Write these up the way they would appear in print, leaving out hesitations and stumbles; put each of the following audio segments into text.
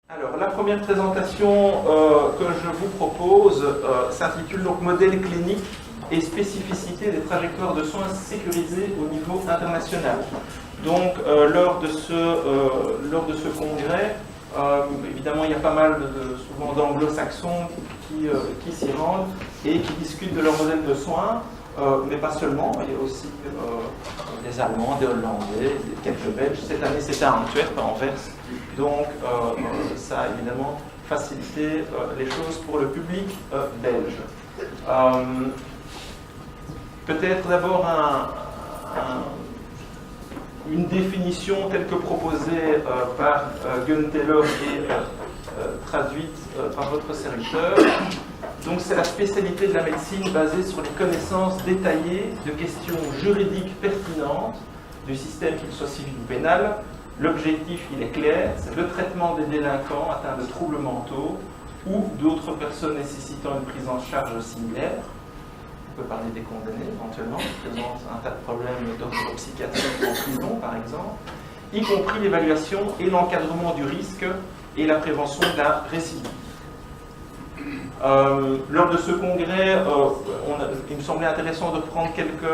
Alors, la première présentation que je vous propose s'intitule donc Modèle clinique et spécificité des trajectoires de soins sécurisées au niveau international. Donc, lors de ce congrès, évidemment, il y a pas mal souvent d'anglo-saxons qui s'y rendent et qui discutent de leur modèle de soins, mais pas seulement. Il y a aussi des Allemands, des Hollandais, quelques Belges. Cette année, c'était à Antwerp, à Anvers. Donc, ça a évidemment facilité les choses pour le public belge. Peut-être d'abord une définition telle que proposée par Gun Taylor et traduite par votre serviteur. Donc, c'est la spécialité de la médecine basée sur les connaissances détaillées de questions juridiques pertinentes du système, qu'il soit civil ou pénal. L'objectif, il est clair, c'est le traitement des délinquants atteints de troubles mentaux ou d'autres personnes nécessitant une prise en charge similaire. On peut parler des condamnés, éventuellement, qui présentent un tas de problèmes d'ordre psychiatrique en prison, par exemple, y compris l'évaluation et l'encadrement du risque et la prévention de la récidive. Lors de ce congrès, il me semblait intéressant de prendre quelques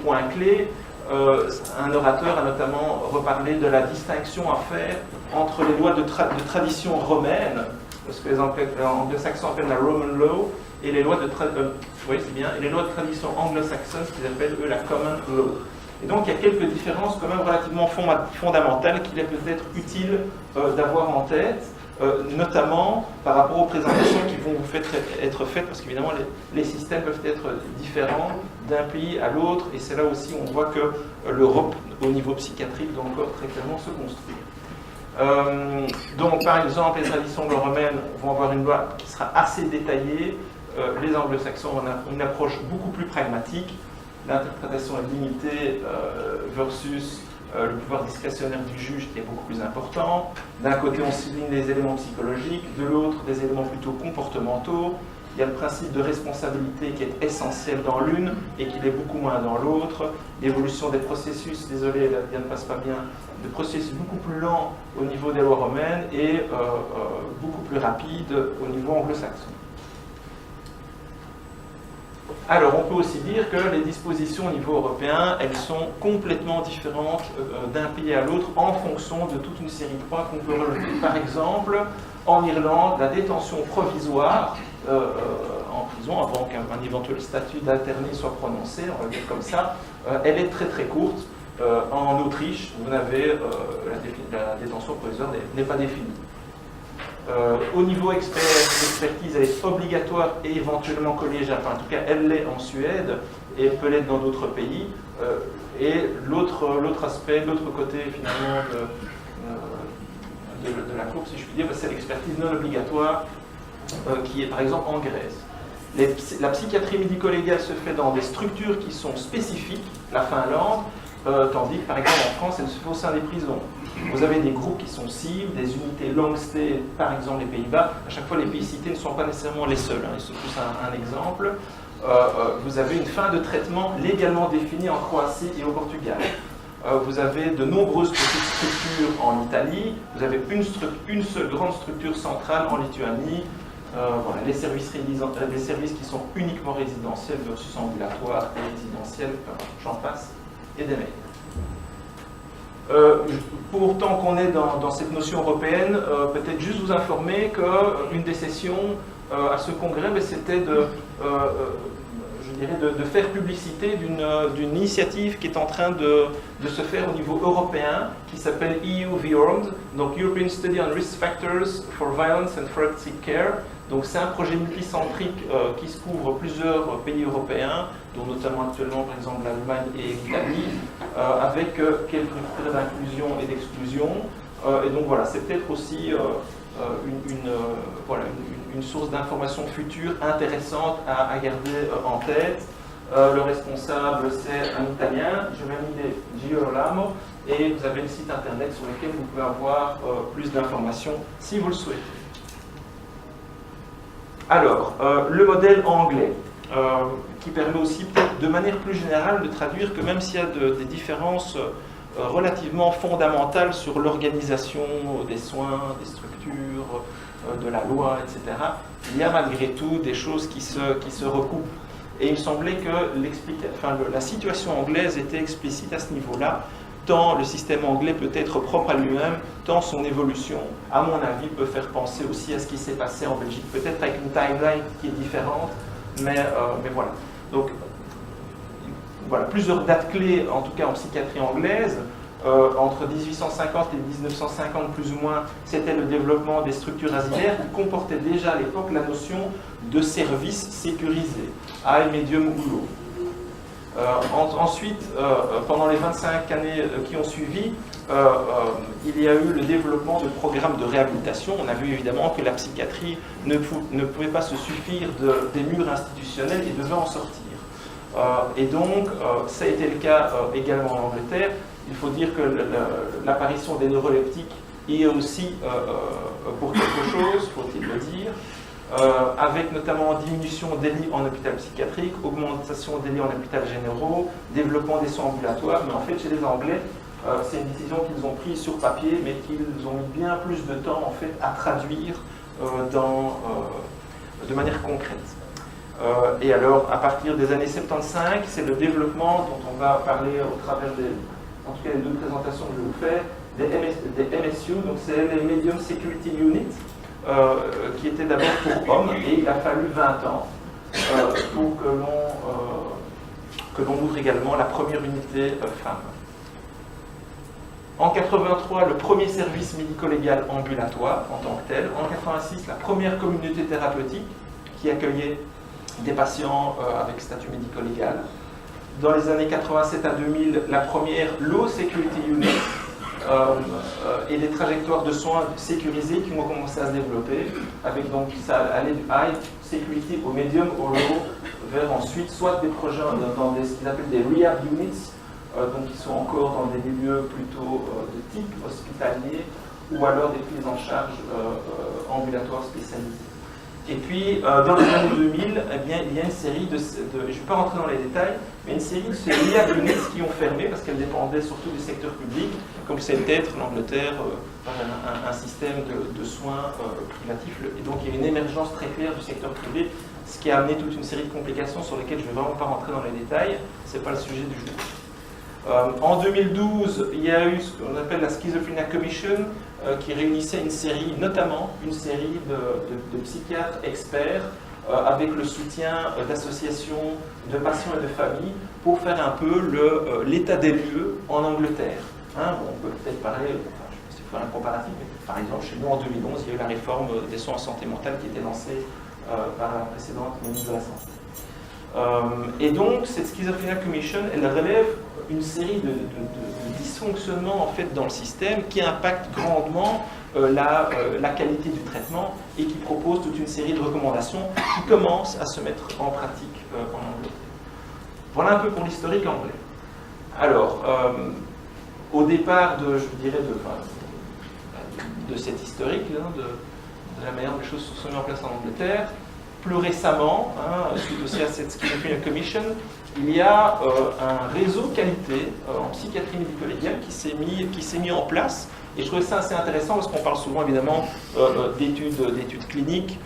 points clés. Un orateur a notamment reparlé de la distinction à faire entre les lois de tradition romaine, ce que les anglo-saxons appellent la Roman Law, et les lois de tradition anglo-saxonne, ce qu'ils appellent eux la Common Law. Et donc il y a quelques différences quand même relativement fondamentales qu'il est peut-être utile d'avoir en tête, notamment par rapport aux présentations qui vont vous être faites, parce qu'évidemment les systèmes peuvent être différents d'un pays à l'autre, et c'est là aussi où on voit que l'Europe, au niveau psychiatrique, doit encore très clairement se construire. Donc par exemple, les traditions anglo-romaines vont avoir une loi qui sera assez détaillée, les anglo-saxons ont une approche beaucoup plus pragmatique, l'interprétation est limitée versus le pouvoir discrétionnaire du juge qui est beaucoup plus important. D'un côté, on souligne des éléments psychologiques, de l'autre, des éléments plutôt comportementaux. Il y a le principe de responsabilité qui est essentiel dans l'une et qui l'est beaucoup moins dans l'autre. L'évolution des processus, désolé, la ne passe pas bien, des processus beaucoup plus lents au niveau des lois romaines et beaucoup plus rapides au niveau anglo-saxon. Alors, on peut aussi dire que les dispositions au niveau européen, elles sont complètement différentes d'un pays à l'autre en fonction de toute une série de points qu'on peut relever. Par exemple, en Irlande, la détention provisoire en prison, avant qu'un éventuel statut d'interné soit prononcé, on va dire comme ça, elle est très très courte. En Autriche, vous n'avez la détention provisoire n'est pas définie. Au niveau expertise, elle est obligatoire et éventuellement collégiale. Enfin, en tout cas, elle l'est en Suède et elle peut l'être dans d'autres pays. Et l'autre aspect, l'autre côté finalement de la courbe, si je puis dire, c'est l'expertise non obligatoire qui est par exemple en Grèce. La psychiatrie médico-légale se fait dans des structures qui sont spécifiques, la Finlande, tandis que par exemple en France, elle se fait au sein des prisons. Vous avez des groupes qui sont cibles, des unités long stay, par exemple les Pays-Bas. À chaque fois, les pays cités ne sont pas nécessairement les seuls. Ils sont tous un exemple. Vous avez une fin de traitement légalement définie en Croatie et au Portugal. Vous avez de nombreuses petites structures en Italie. Vous avez une seule grande structure centrale en Lituanie. Voilà, les services qui sont uniquement résidentiels versus ambulatoires et résidentiels, j'en passe, et des meilleurs. Pour autant qu'on est dans cette notion européenne, peut-être juste vous informer qu'une des sessions à ce congrès, c'était de faire publicité d'une initiative qui est en train de se faire au niveau européen, qui s'appelle EU V-Armed, donc European Study on Risk Factors for Violence and Forensic Care. Donc c'est un projet multicentrique qui se couvre plusieurs pays européens, dont notamment actuellement par exemple l'Allemagne et l'Italie, avec quelques critères d'inclusion et d'exclusion. Et donc voilà, c'est peut-être aussi une source d'information future intéressante à garder en tête. Le responsable, c'est un Italien, Girolamo, et vous avez le site internet sur lequel vous pouvez avoir plus d'informations si vous le souhaitez. Alors, le modèle anglais, qui permet aussi peut-être de manière plus générale de traduire que même s'il y a des différences relativement fondamentale sur l'organisation des soins, des structures, de la loi, etc., il y a malgré tout des choses qui se recoupent. Et il me semblait que la situation anglaise était explicite à ce niveau-là, tant le système anglais peut être propre à lui-même, tant son évolution, à mon avis, peut faire penser aussi à ce qui s'est passé en Belgique. Peut-être avec une timeline qui est différente, mais voilà. Donc, voilà, plusieurs dates clés, en tout cas en psychiatrie anglaise. Entre 1850 et 1950, plus ou moins, c'était le développement des structures asilaires qui comportaient déjà à l'époque la notion de service sécurisé, high, medium ou low. Ensuite, pendant les 25 années qui ont suivi, il y a eu le développement de programmes de réhabilitation. On a vu évidemment que la psychiatrie ne pouvait pas se suffire des murs institutionnels et devait en sortir. Et donc, ça a été le cas également en Angleterre. Il faut dire que l'apparition des neuroleptiques y est aussi pour quelque chose, faut-il le dire, avec notamment diminution des lits en hôpital psychiatrique, augmentation des lits en hôpital généraux, développement des soins ambulatoires. Mais en fait, chez les Anglais, c'est une décision qu'ils ont prise sur papier, mais qu'ils ont mis bien plus de temps en fait, à traduire de manière concrète. Et alors, à partir des années 75, c'est le développement dont on va parler au travers en tout cas les deux présentations que je vais vous faire, des MSU, donc c'est les Medium Security Units, qui étaient d'abord pour hommes, et il a fallu 20 ans pour que l'on ouvre également la première unité femme. En 83, le premier service médico-légal ambulatoire en tant que tel. En 86, la première communauté thérapeutique qui accueillait des patients avec statut médico-légal. Dans les années 87 à 2000, la première Low Security Unit et des trajectoires de soins sécurisées qui ont commencé à se développer, avec donc ça allait du high security au medium au low, vers ensuite soit des projets dans ce qu'ils appellent des rehab units, donc qui sont encore dans des lieux plutôt de type hospitalier, ou alors des prises en charge ambulatoires spécialisées. Et puis, dans les années 2000, eh bien, il y a une série je ne vais pas rentrer dans les détails, mais une série de ces rehab units qui ont fermé parce qu'elles dépendaient surtout du secteur public, comme c'est peut-être l'Angleterre, un système de soins privatifs. Et donc, il y a une émergence très claire du secteur privé, ce qui a amené toute une série de complications sur lesquelles je ne vais vraiment pas rentrer dans les détails. Ce n'est pas le sujet du jour. En 2012, il y a eu ce qu'on appelle la Schizophrenia Commission, qui réunissait notamment une série de psychiatres experts avec le soutien d'associations de patients et de familles pour faire un peu l'état des lieux en Angleterre. Hein, bon, on peut peut-être parler, je vais faire un comparatif, mais par exemple chez nous en 2011, il y a eu la réforme des soins en santé mentale qui était lancée par la précédente ministre de la Santé. Et donc, cette Schizophrenia Commission, elle relève une série de dysfonctionnements en fait, dans le système qui impactent grandement la qualité du traitement et qui propose toute une série de recommandations qui commencent à se mettre en pratique en Angleterre. Voilà un peu pour l'historique anglais. Alors, au départ de cet historique, hein, de la manière dont les choses se sont mises en place en Angleterre, plus récemment, suite aussi à cette Schizophrenia Commission, il y a un réseau qualité en psychiatrie médico-légale qui s'est mis en place. Et je trouvais ça assez intéressant parce qu'on parle souvent évidemment d'études cliniques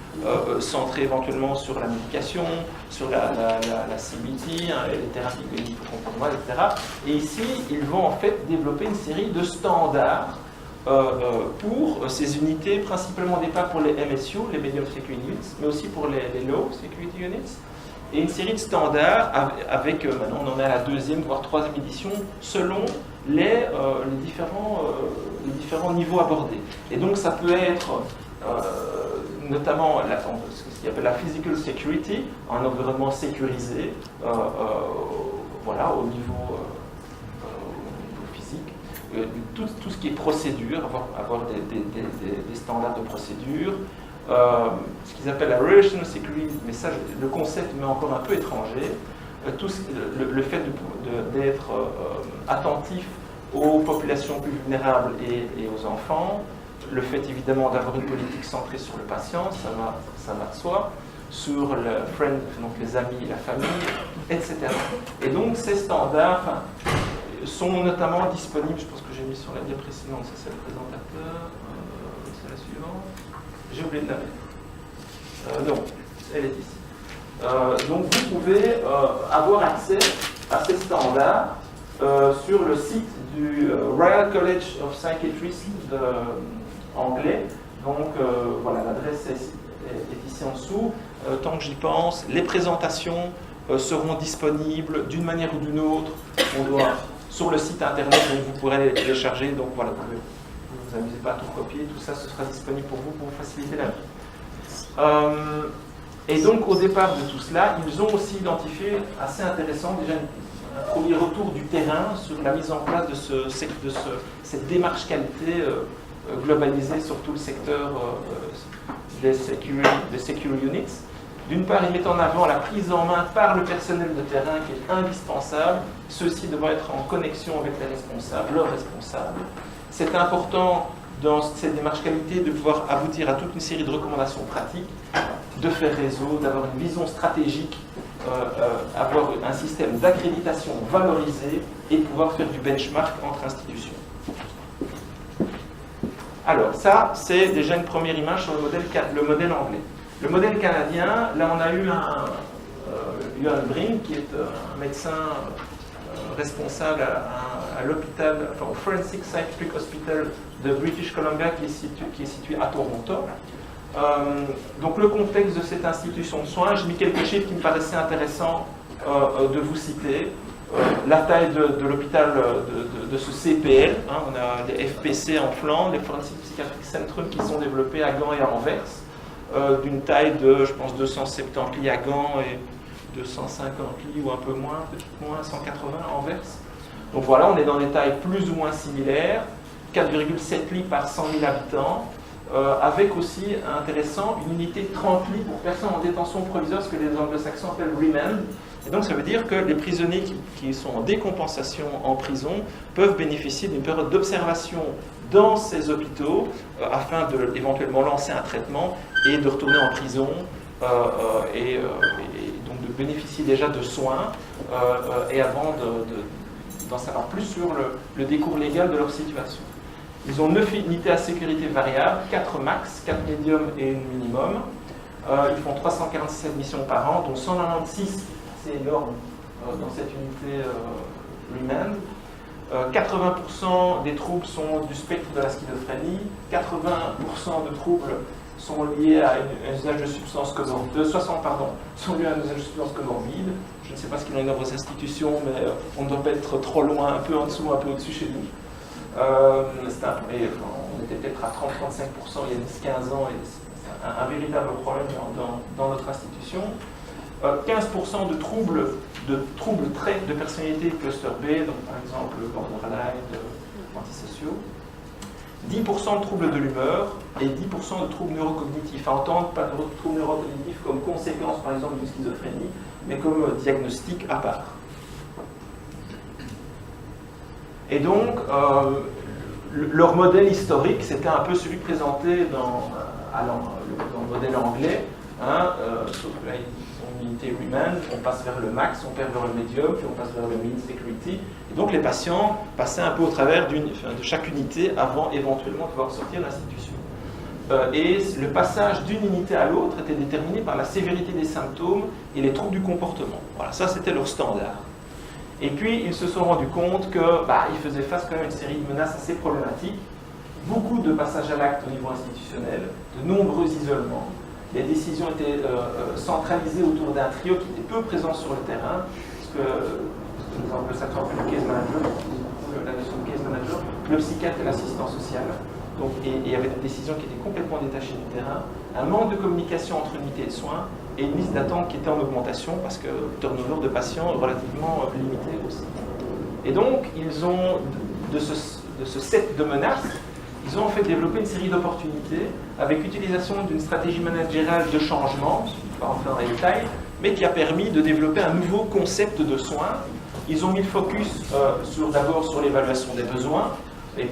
centrées éventuellement sur la médication, sur la CBT, les thérapies cognitivo-comportementales, etc. Et ici, ils vont en fait développer une série de standards pour ces unités, principalement au départ pour les MSU, les Medium Security Units, mais aussi pour les Low Security Units, et une série de standards avec, maintenant on en est à la 2e, voire 3e édition, selon les différents niveaux abordés. Et donc ça peut être notamment ce qu'on appelle la Physical Security, un environnement sécurisé, voilà, au niveau physique. Tout ce qui est procédure, avoir des standards de procédure, ce qu'ils appellent la Relational Security, mais ça, le concept m'est encore un peu étranger, le fait d'être attentif aux populations plus vulnérables et aux enfants, le fait évidemment d'avoir une politique centrée sur le patient, ça va de soi, sur le friend, donc les amis, la famille, etc. Et donc ces standards, sont notamment disponibles, je pense que j'ai mis sur la dia précédente, ça c'est le présentateur, c'est la suivante, j'ai oublié de la mettre. Non, elle est ici. Donc vous pouvez avoir accès à ces standards sur le site du Royal College of Psychiatrists anglais. Donc voilà, l'adresse est ici en dessous. Tant que j'y pense, les présentations seront disponibles d'une manière ou d'une autre sur le site internet, donc vous pourrez les télécharger. Donc voilà, vous ne vous amusez pas à tout copier, tout ça ce sera disponible pour vous faciliter la vie. Et donc au départ de tout cela, ils ont aussi identifié, assez intéressant, déjà un premier retour du terrain sur la mise en place de cette démarche qualité globalisée sur tout le secteur des security units. D'une part, ils mettent en avant la prise en main par le personnel de terrain qui est indispensable, ceux-ci devant être en connexion avec les responsables, leurs responsables. C'est important dans cette démarche qualité de pouvoir aboutir à toute une série de recommandations pratiques, de faire réseau, d'avoir une vision stratégique, avoir un système d'accréditation valorisé et pouvoir faire du benchmark entre institutions. Alors ça, c'est déjà une première image sur le modèle anglais. Le modèle canadien, là on a eu Johan Brink, qui est un médecin responsable à l'hôpital, enfin au Forensic Scientific Hospital de British Columbia, qui est situé à Toronto. Donc le contexte de cette institution de soins, j'ai mis quelques chiffres qui me paraissaient intéressants de vous citer. La taille de l'hôpital de ce CPL, hein, on a les FPC en Flandre, les Forensic Psychiatric Centrum qui sont développés à Gand et à Anvers, d'une taille de, je pense, 270 lits à Gand et 250 lits ou un peu moins, peut-être moins, 180 à Anvers. Donc voilà, on est dans des tailles plus ou moins similaires, 4,7 lits par 100 000 habitants, avec aussi, intéressant, une unité de 30 lits pour personnes en détention provisoire, ce que les anglo-saxons appellent remand. Et donc ça veut dire que les prisonniers qui sont en décompensation en prison peuvent bénéficier d'une période d'observation dans ces hôpitaux afin de éventuellement lancer un traitement et de retourner en prison et donc de bénéficier déjà de soins et avant d'en savoir plus sur le décours légal de leur situation. Ils ont 9 unités à sécurité variable, 4 max, 4 médium et une minimum. Ils font 347 missions par an, dont 196, c'est énorme, dans cette unité remand. 80% des troubles sont du spectre de la schizophrénie, 80% de troubles sont liés à un usage de substances comorbides, 60 sont liés à un usage de substances comorbides. Je ne sais pas ce qu'il en est dans vos institutions, mais on ne doit pas être trop loin, un peu en dessous, un peu au-dessus chez nous. On était peut-être à 30-35% il y a 10-15 ans, et c'est un véritable problème dans notre institution. 15% de troubles traits de personnalité cluster B, donc par exemple borderline, antisociaux. 10% de troubles de l'humeur et 10% de troubles neurocognitifs. À entendre, pas de troubles neurocognitifs comme conséquence par exemple d'une schizophrénie, mais comme diagnostic à part. Et donc, leur modèle historique, c'était un peu celui présenté dans le modèle anglais, hein, sauf que là, ils ont une unité remand, on passe vers le max, on perd vers le medium, puis on passe vers le mean security. Et donc, les patients passaient un peu au travers de chaque unité avant éventuellement de pouvoir sortir de l'institution. Et le passage d'une unité à l'autre était déterminé par la sévérité des symptômes et les troubles du comportement. Voilà, ça, c'était leur standard. Et puis, ils se sont rendus compte qu'ils faisaient face quand même à une série de menaces assez problématiques. Beaucoup de passages à l'acte au niveau institutionnel, de nombreux isolements. Les décisions étaient centralisées autour d'un trio qui était peu présent sur le terrain, parce que, par exemple, ça s'appelle le case manager, la notion de case manager, le psychiatre et l'assistant social. Donc, et il y avait des décisions qui étaient complètement détachées du terrain, un manque de communication entre unités de soins, et une liste d'attente qui était en augmentation parce que le turnover de patients est relativement limité aussi. Et donc, ils ont, de ce set de menaces, ils ont en fait développé une série d'opportunités avec l'utilisation d'une stratégie managériale de changement, je ne vais pas rentrer dans les détails, mais qui a permis de développer un nouveau concept de soins. Ils ont mis le focus d'abord sur l'évaluation des besoins, et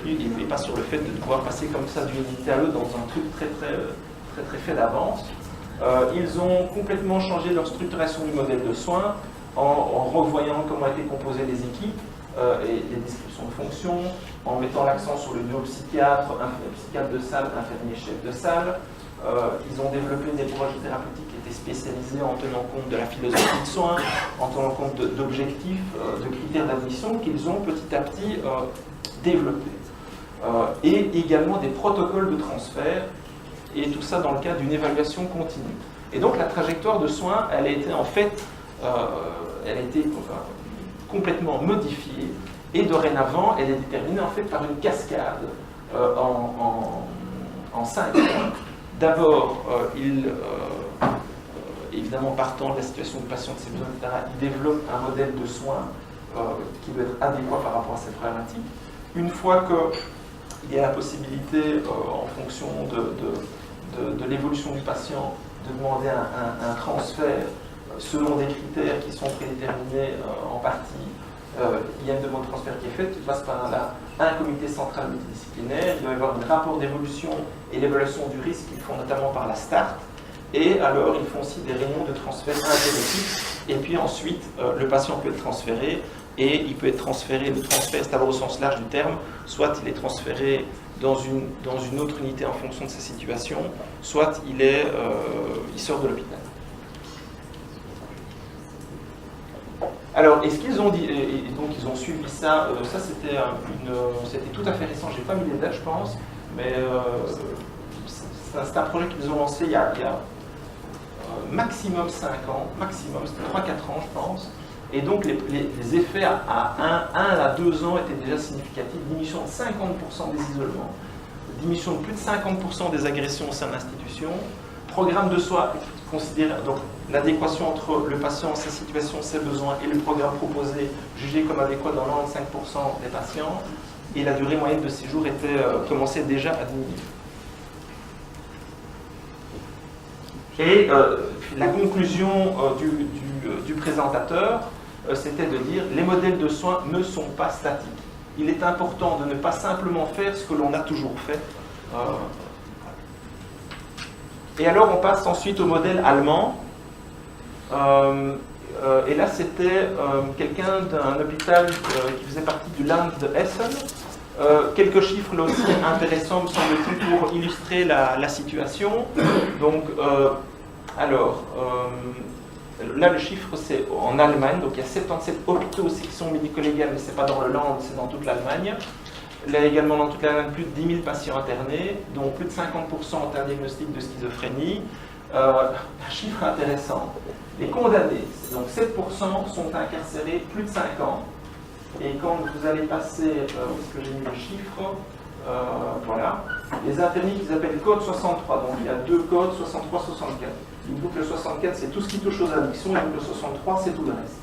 pas sur le fait de pouvoir passer comme ça d'une unité à l'autre dans un truc très fait d'avance. Ils ont complètement changé leur structuration du modèle de soins en revoyant comment étaient composées les équipes, et les descriptions de fonctions, en mettant l'accent sur le neuropsychiatre, psychiatre de salle, infirmier chef de salle. Ils ont développé des projets thérapeutiques qui étaient spécialisés en tenant compte de la philosophie de soins, en tenant compte d'objectifs, de critères d'admission qu'ils ont petit à petit développés. Et également des protocoles de transfert, et tout ça dans le cadre d'une évaluation continue. Et donc la trajectoire de soins, elle a été en fait, complètement modifiée, et dorénavant, elle est déterminée en fait par une cascade en 5 points. D'abord, évidemment partant de la situation du patient, de ses besoins, etc., il développe un modèle de soins qui doit être adéquat par rapport à cette problématique. Une fois qu'il y a la possibilité, en fonction de l'évolution du patient, de demander un transfert selon des critères qui sont prédéterminés en partie, il y a une demande de transfert qui est faite, qui passe par un comité central multidisciplinaire, il va y avoir un rapport d'évolution et l'évaluation du risque qu'ils font notamment par la START, et alors ils font aussi des réunions de transfert interéquipe, et puis ensuite le patient peut être transféré, et il peut être transféré, le transfert c'est d'abord au sens large du terme, soit il est transféré dans une autre unité en fonction de sa situation, soit il sort de l'hôpital. Alors, est-ce qu'ils ont dit, et donc ils ont suivi ça, ça c'était tout à fait récent, j'ai pas mis les dates je pense, mais c'est un projet qu'ils ont lancé il y a maximum 5 ans, maximum, c'était 3-4 ans je pense, et donc les effets à 1 à 2 ans étaient déjà significatifs, diminution de 50% des isolements, diminution de plus de 50% des agressions au sein de l'institution, programme de soins considéré, donc l'adéquation entre le patient, sa situation, ses besoins et le programme proposé jugé comme adéquat dans 95% des patients, et la durée moyenne de séjour commençait déjà à diminuer. Et la conclusion du présentateur, c'était de dire les modèles de soins ne sont pas statiques. Il est important de ne pas simplement faire ce que l'on a toujours fait. Et alors on passe ensuite au modèle allemand. Et là c'était quelqu'un d'un hôpital qui faisait partie du Land de Hessen. Quelques chiffres là aussi intéressants me semble-t-il pour illustrer la situation. Donc là le chiffre c'est en Allemagne, donc il y a 77 hôpitaux section médico-légale, mais c'est pas dans le Land, c'est dans toute l'Allemagne. Là également dans toute l'Allemagne, plus de 10 000 patients internés, dont plus de 50% ont un diagnostic de schizophrénie. Un chiffre intéressant. Les condamnés, donc 7% sont incarcérés plus de 5 ans. Et quand vous allez passer, où est-ce que j'ai mis les chiffres, voilà, les internés qu'ils appellent code 63, donc il y a 2 codes, 63, 64. Il faut que le 64 c'est tout ce qui touche aux addictions, et le 63 c'est tout le reste.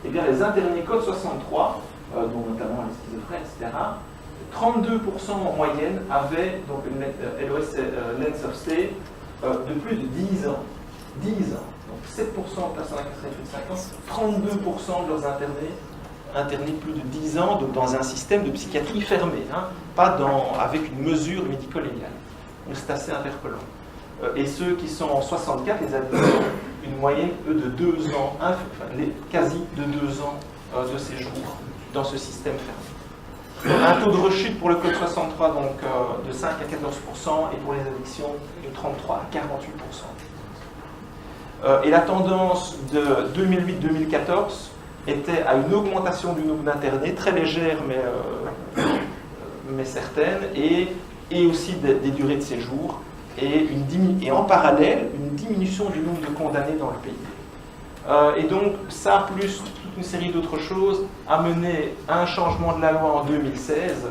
Et bien les internés code 63, dont notamment les schizophrènes, etc., 32% en moyenne avaient donc une LOS length of stay de plus de 10 ans. 10 ans. Donc 7% de personnes incarcérées plus de 5 ans, 32% de leurs internés plus de 10 ans, donc dans un système de psychiatrie fermée, hein, pas avec une mesure médico-légale. Donc c'est assez interpellant. Et ceux qui sont en 64, les addictions, une moyenne, eux, de 2 ans, quasi de 2 ans de séjour dans ce système fermé. Un taux de rechute pour le code 63 donc, de 5 à 14% et pour les addictions de 33 à 48%. Et la tendance de 2008-2014 était à une augmentation du nombre d'internés, très légère mais certaine, et aussi des durées de séjour, et en parallèle une diminution du nombre de condamnés dans le pays. Et donc ça, plus toute une série d'autres choses, a mené à un changement de la loi en 2016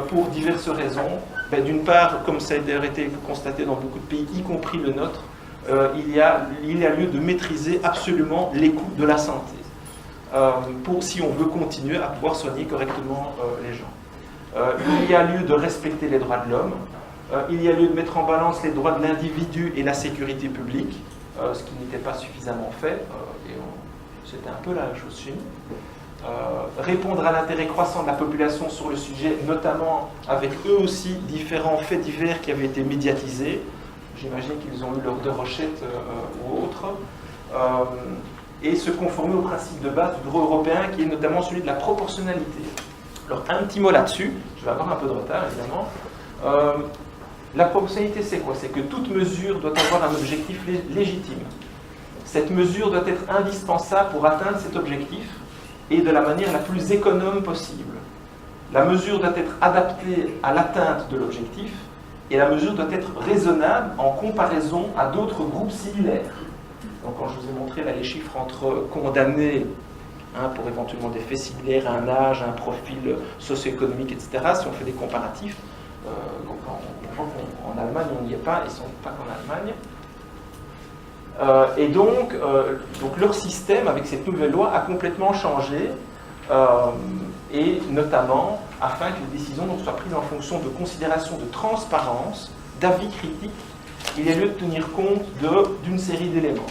pour diverses raisons. D'une part, comme ça a été constaté dans beaucoup de pays, y compris le nôtre, il y a lieu de maîtriser absolument les coûts de la santé, si on veut continuer à pouvoir soigner correctement les gens. Il y a lieu de respecter les droits de l'homme, il y a lieu de mettre en balance les droits de l'individu et la sécurité publique, ce qui n'était pas suffisamment fait, c'était un peu la même chose chez nous. Répondre à l'intérêt croissant de la population sur le sujet, notamment avec eux aussi différents faits divers qui avaient été médiatisés. J'imagine qu'ils ont eu leur de Rochette ou autre. et se conformer au principe de base du droit européen qui est notamment celui de la proportionnalité. Alors un petit mot là-dessus, je vais avoir un peu de retard évidemment. La proportionnalité c'est quoi? C'est que toute mesure doit avoir un objectif légitime. Cette mesure doit être indispensable pour atteindre cet objectif et de la manière la plus économe possible. La mesure doit être adaptée à l'atteinte de l'objectif et la mesure doit être raisonnable en comparaison à d'autres groupes similaires. Donc quand je vous ai montré là, les chiffres entre condamnés pour éventuellement des faits similaires, un âge, un profil socio-économique, etc., si on fait des comparatifs, on voit qu'en Allemagne on n'y est pas, ils ne sont pas qu'en Allemagne. Et donc leur système, avec cette nouvelle loi, a complètement changé, et notamment afin que les décisions soient prises en fonction de considérations de transparence, d'avis critiques, il y a lieu de tenir compte d'une série d'éléments.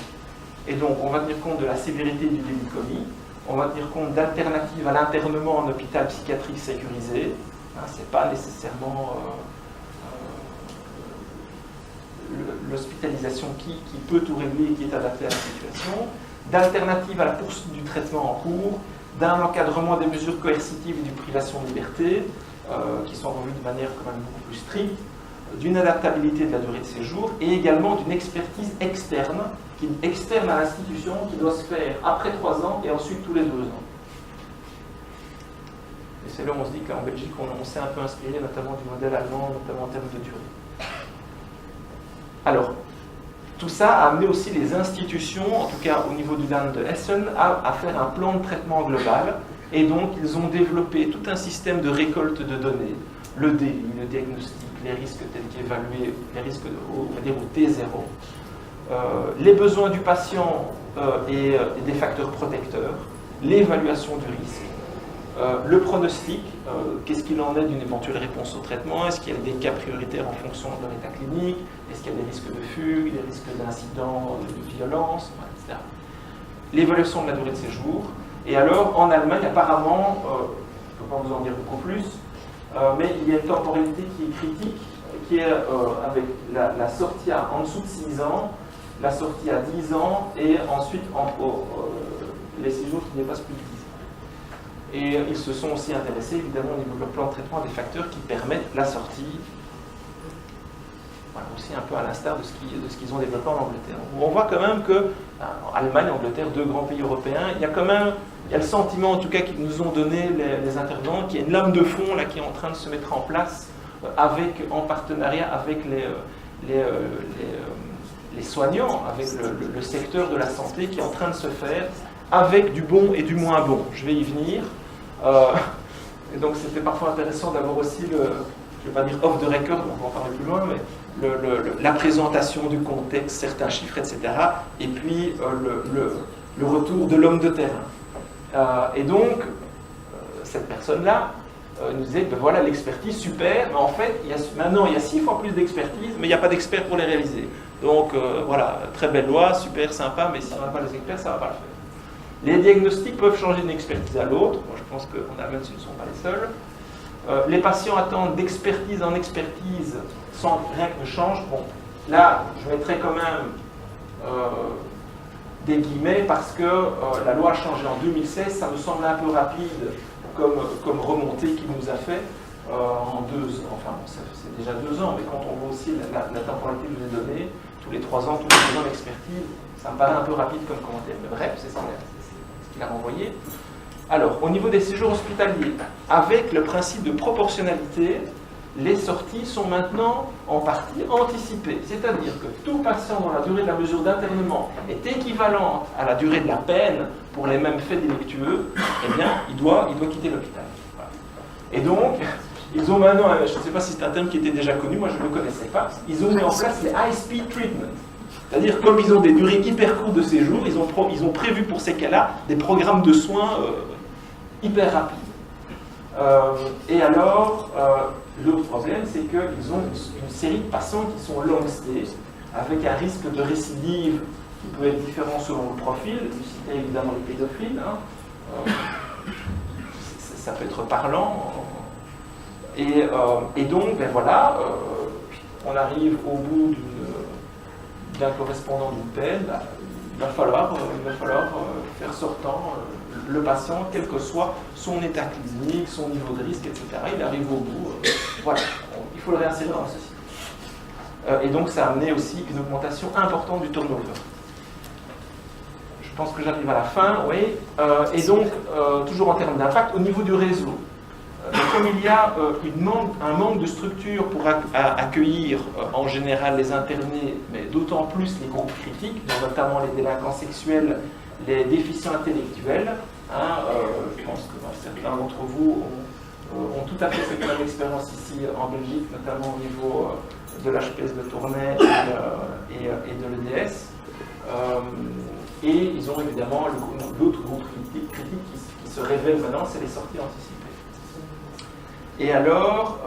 Et donc, on va tenir compte de la sévérité du délit commis, on va tenir compte d'alternatives à l'internement en hôpital psychiatrique sécurisé, ce n'est pas nécessairement l'hospitalisation qui peut tout régler et qui est adaptée à la situation, d'alternatives à la poursuite du traitement en cours, d'un encadrement des mesures coercitives et d'une privation de liberté, qui sont revues de manière quand même beaucoup plus stricte, d'une adaptabilité de la durée de séjour, et également d'une expertise externe, qui est externe à l'institution, qui doit se faire après 3 ans et ensuite tous les 2 ans. Et c'est là où on se dit qu'en Belgique, on s'est un peu inspiré notamment du modèle allemand, notamment en termes de durée. Alors, tout ça a amené aussi les institutions, en tout cas au niveau du Land de Hessen, à faire un plan de traitement global. Et donc, ils ont développé tout un système de récolte de données, le DI, le diagnostic, les risques tels qu'évalués, les risques au T0, les besoins du patient et des facteurs protecteurs, l'évaluation du risque, le pronostic, qu'est-ce qu'il en est d'une éventuelle réponse au traitement, est-ce qu'il y a des cas prioritaires en fonction de leur état clinique, est-ce qu'il y a des risques de fugue, des risques d'incidents, de violence, etc. L'évaluation de la durée de séjour. Et alors, en Allemagne, apparemment, je ne peux pas vous en dire beaucoup plus, mais il y a une temporalité qui est critique, qui est avec la sortie en dessous de 6 ans, la sortie à 10 ans, et ensuite les séjours qui dépassent plus de 10 ans. Et ils se sont aussi intéressés, évidemment, au niveau de leur plan de traitement, à des facteurs qui permettent la sortie, voilà, aussi un peu à l'instar de ce qu'ils ont développé en Angleterre. On voit quand même que, en Allemagne, Angleterre, 2 grands pays européens, il y a le sentiment, en tout cas, qu'ils nous ont donné les intervenants, qu'il y a une lame de fond là, qui est en train de se mettre en place, en partenariat avec les soignants, avec le secteur de la santé, qui est en train de se faire, avec du bon et du moins bon. Je vais y venir. Et donc c'était parfois intéressant d'avoir aussi je ne vais pas dire off the record, on va en parler plus loin, mais la présentation du contexte, certains chiffres, etc. Et puis le retour de l'homme de terrain. Et donc, cette personne-là nous disait, ben voilà l'expertise, super, mais en fait, maintenant il y a 6 fois plus d'expertise, mais il n'y a pas d'experts pour les réaliser. Donc voilà, très belle loi, super, sympa, mais si on n'a pas les experts, ça ne va pas le faire. Les diagnostics peuvent changer d'une expertise à l'autre. Moi, je pense qu'en Allemagne, ce ne sont pas les seuls. Les patients attendent d'expertise en expertise sans que rien ne change. Bon, là, je mettrai quand même des guillemets parce que la loi a changé en 2016. Ça me semble un peu rapide comme remontée qu'il nous a fait en 2 ans. Enfin, bon, c'est déjà 2 ans, mais quand on voit aussi la temporalité que je vous ai donnée, tous les 3 ans d'expertise, ça me paraît un peu rapide comme commentaire. Mais bref, c'est ce qu'il a renvoyé. Alors, au niveau des séjours hospitaliers, avec le principe de proportionnalité, les sorties sont maintenant en partie anticipées. C'est-à-dire que tout patient dont la durée de la mesure d'internement est équivalente à la durée de la peine pour les mêmes faits délictueux, eh bien, il doit quitter l'hôpital. Voilà. Et donc, ils ont maintenant, je ne sais pas si c'est un terme qui était déjà connu, moi je ne le connaissais pas, ils ont mis en place les high-speed treatment. C'est-à-dire, comme ils ont des durées hyper courtes de séjour, ils ont prévu pour ces cas-là des programmes de soins hyper rapides. Et alors, l'autre problème, c'est qu'ils ont une série de patients qui sont long stay, avec un risque de récidive qui peut être différent selon le profil. Vous citez évidemment les pédophiles, hein. Ça peut être parlant. Et donc, ben voilà, on arrive au bout d'un correspondant d'une peine, il va falloir faire sortant le patient, quel que soit son état clinique, son niveau de risque, etc. Il arrive au bout, voilà, il faut le réinsérer dans la société. Et donc ça a amené aussi une augmentation importante du turnover. Je pense que j'arrive à la fin, oui. Et donc, toujours en termes d'impact, au niveau du réseau, comme il y a un manque de structure pour accueillir en général les internés, mais d'autant plus les groupes critiques, notamment les délinquants sexuels, les déficients intellectuels, je pense que certains d'entre vous ont tout à fait cette même expérience ici en Belgique, notamment au niveau de l'HPS de Tournai et de l'EDS. Et ils ont évidemment l'autre groupe critique qui se révèle maintenant, c'est les sorties anticipées. Et alors,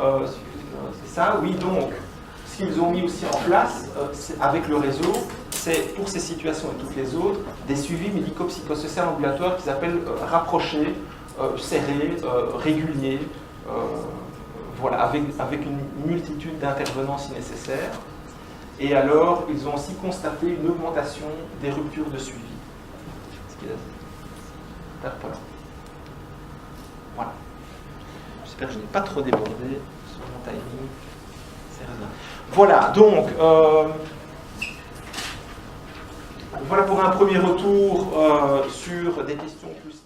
c'est ça, oui, donc, ce qu'ils ont mis aussi en place avec le réseau, c'est pour ces situations et toutes les autres, des suivis médico-psychosociaux ambulatoires qu'ils appellent rapprochés, serrés, réguliers, voilà, avec une multitude d'intervenants si nécessaire. Et alors, ils ont aussi constaté une augmentation des ruptures de suivi. Ce qui est interpellant. Voilà. J'espère que je n'ai pas trop débordé sur mon timing. Voilà, donc, voilà pour un premier retour sur des questions plus...